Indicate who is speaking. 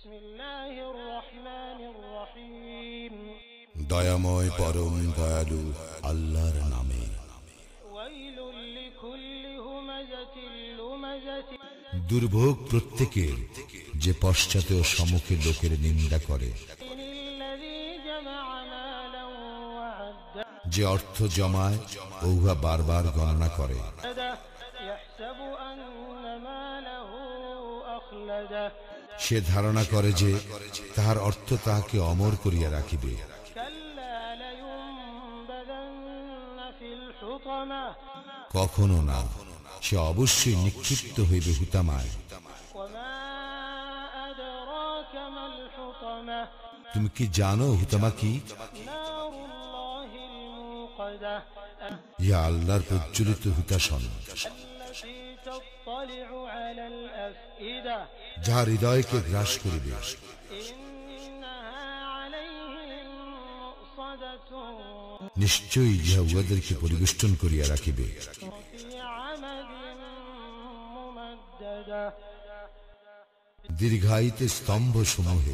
Speaker 1: বিসমিল্লাহির রহমানির রহিম।
Speaker 2: দয়াময় পরম দয়ালু আল্লাহর নামে।
Speaker 1: ওয়াইলুল লিকুল্লি হুমাযাতিল লুমাযাতি।
Speaker 2: দুর্ভোগ প্রত্যেকের যে পশ্চাতে ও সম্মুখে লোকের নিন্দা করে,
Speaker 1: ইন্নাল্লাযী জামা'a মালান ওয়া আদ্দা।
Speaker 2: যে অর্থ জমায় ও উহা বারবার গণনা করে,
Speaker 1: ইয়াহসাবু আন্না মালাহু আখলাদা।
Speaker 2: সে ধারণা করে যে তাহার অর্থ তাহাকে অমর করিয়া রাখিবে।
Speaker 1: কাল্লা লায়ুনবাযান্না ফিল হুতামা।
Speaker 2: কখনো না, সে অবশ্যই নিক্ষিপ্ত হইবে হুতামায়।
Speaker 1: ওয়া মা আদরাকা মাল হুতামা।
Speaker 2: তুমি কি জানো হুতামা কি?
Speaker 1: নারুল্লাহিল মুকাদা।
Speaker 2: ইয়া আল্লাহর প্রজ্বলিত হুতাশন,
Speaker 1: আল্লাতী তাত্তালি'উ আলাল আফইদা।
Speaker 2: যাহা হৃদয়কে গ্রাস করিবে।
Speaker 1: ইন্নাহা আলাইহিম মুসাদাতুন
Speaker 2: নিশ্চয়ই ইহা উহাদেরকে পরিবেষ্টন করিয়া রাখিবে।
Speaker 1: ফি আমাদিন মুমাদ্দাদা।
Speaker 2: দীর্ঘায়িত স্তম্ভ সমূহে